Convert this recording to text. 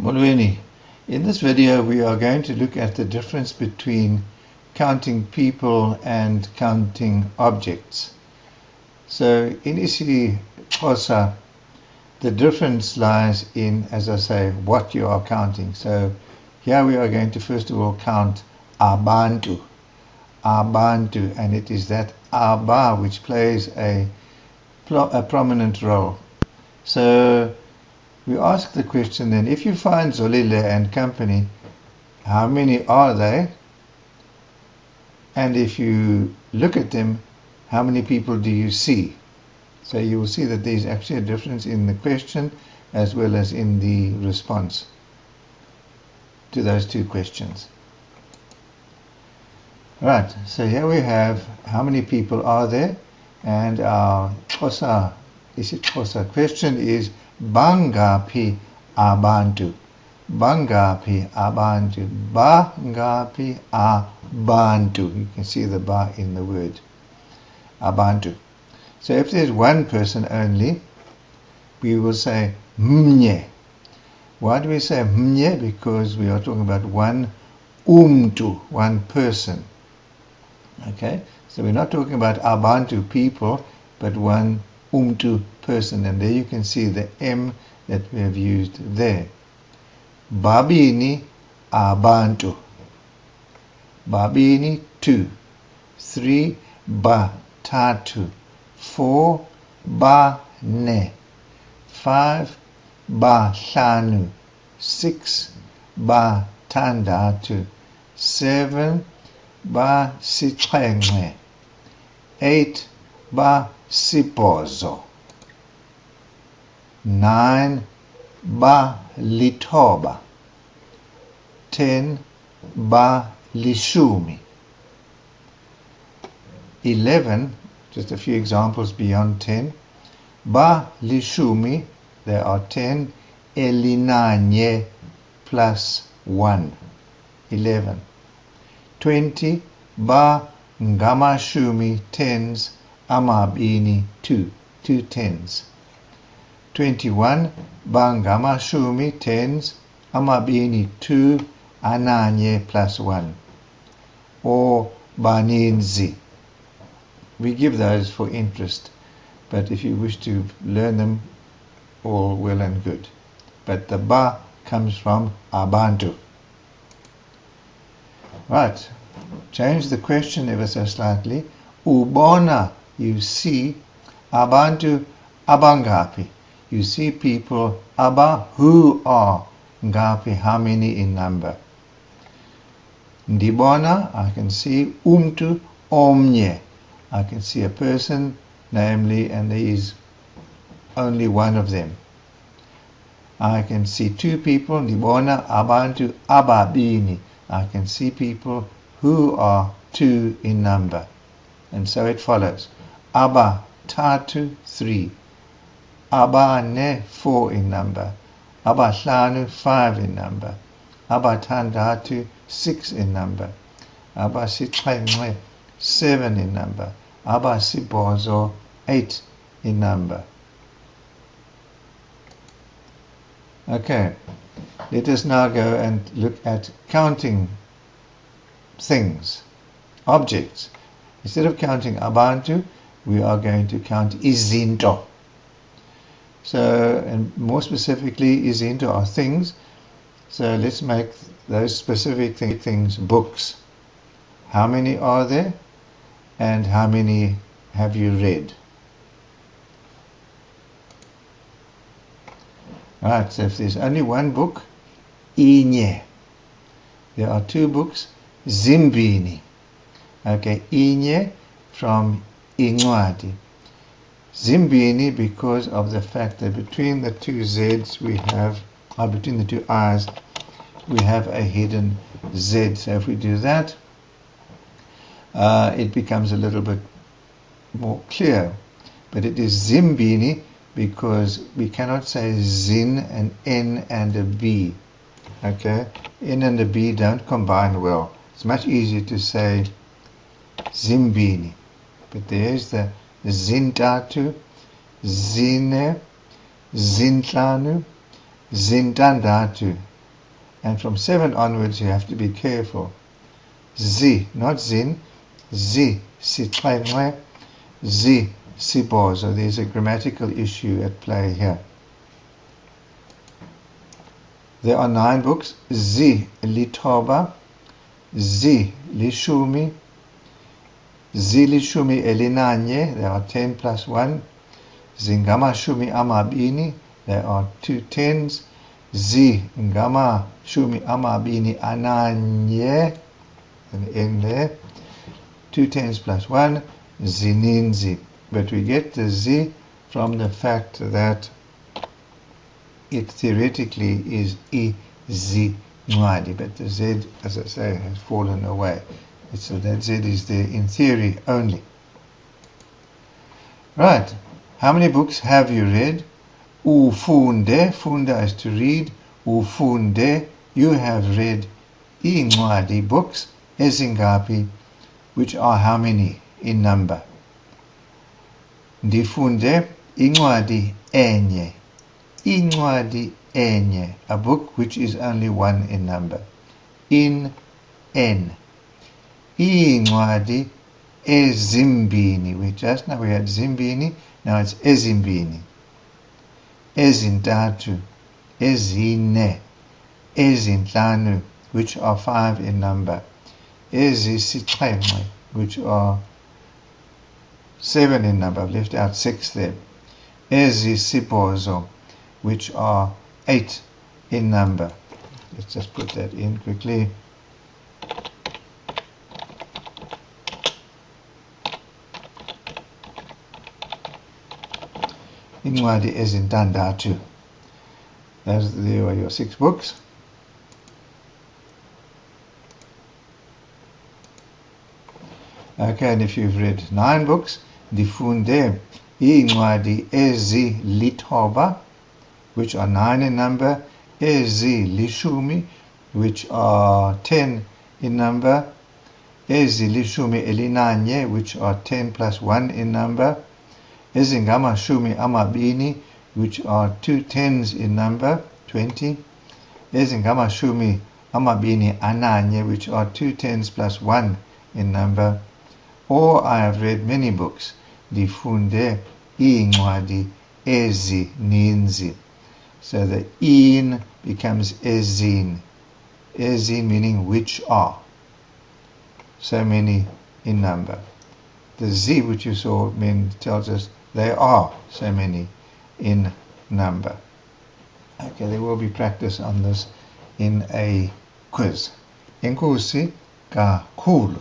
Molweni, in this video we are going to look at the difference between counting people and counting objects. So in isiXhosa, the difference lies in, as I say, what you are counting. So here we are going to first of all count abantu, and it is that aba which plays a prominent role. So we ask the question then, if you find Zolile and company, how many are they? And if you look at them, how many people do you see? So you will see that there is actually a difference in the question as well as in the response to those two questions. Right, so here we have how many people are there, and our isiXhosa question is Bangaphi abantu? Bangaphi abantu? Bangaphi abantu? You can see the ba in the word abantu. So if there's one person only, we will say mnye. Why do we say mnye? Because we are talking about one umtu, one person. Okay, so we're not talking about abantu people, but one umtu person, and there you can see the M that we have used there. Babini abantu. Babini 2. 3 batatu. 4 bane. 5 bahlanu. 6 batandatu. 7 basixhenxe. 8 basibhozo. 9 balitoba. 10 balishumi. 11, just a few examples beyond 10. Balishumi, there are 10. Elinanye plus 1. 11. 20. Ngamashumi tens. Amabini 2. 2 tens. 21. Ngamashumi tens. Amabini 2. Ananye plus 1. Or baninzi. We give those for interest, but if you wish to learn them, all well and good. But the ba comes from abantu. Right, change the question ever so slightly. Ubona, you see. Abantu abangaphi, you see people. Aba, who are. Ngapi, how many in number. Ndibona, I can see. Umtu omnye, I can see a person, namely, and there is only one of them. I can see two people. Ndibona abantu ababini, I can see people who are two in number. And so it follows. Aba tatu 3. Abane 4 in number. Abahlanu 5 in number. Abathandatu 6 in number. Abasixhenxe 7 in number. Abasibhozo 8 in number. Okay, let us now go and look at counting things, objects. Instead of counting abantu, we are going to count izinto. So, and more specifically, izinto are things. So let's make those specific things books. How many are there? And how many have you read? Right, so if there's only one book, inye. There are two books, zimbini. Okay, inye from incwadi. Zimbini, because of the fact that between the two Z's we have, between the two I's, we have a hidden Z. So if we do that, it becomes a little bit more clear. But it is zimbini because we cannot say zin, an N and a B. Okay? N and a B don't combine well. It's much easier to say zimbini. But there's the zintatu, zine, zintlanu, zintandatu, And from 7 onwards you have to be careful. Z, not zin. Z, sixhenxe. Z, sibhozo. There's a grammatical issue at play here. There are 9 books. Z, lithoba. Z, lishumi. Z, lishumi elinanye. There are 10 plus 1. Zingamashumi amabini. There are 2 tens. Z, ngamashumi amabini ananye. An N there. 2 tens plus 1. Zininzi. But we get the Z from the fact that it theoretically is izincwadi, but the Z, as I say, has fallen away. So that Z is there in theory only. Right. How many books have you read? Ufunde. Funda is to read. Ufunde. You have read incwadi books. Ezingapi, which are how many in number? Ndifunde incwadi enye. Incwadi enye, a book which is only 1 in number. In N. Incwadi ezimbini. Just now we had zimbini, now it's ezimbini. Ezintathu, ezine, ezinhlanu, which are 5 in number. Ezisixhenxe, which are 7 in number. I've left out 6 there. Ezisibhozo, which are 8 in number. Let's just put that in quickly. Incwadi ezintandathu. There are your 6 books. Okay, and if you've read 9 books, ndifunde incwadi ezilithoba, which are 9 in number, ezilishumi, which are 10 in number, ezilishumi elinanye, which are 10 plus 1 in number, ezingamashumi amabini, which are 2 tens in number, 20, ezingamashumi amabini ananye, which are 2 tens plus 1 in number. Or I have read many books. Ndifunde incwadi ezininzi. So the in becomes ezin. Ezin meaning which are. So many in number. The Z, which you saw, tells us there are so many in number. Okay, there will be practice on this in a quiz. Enkosi kakhulu.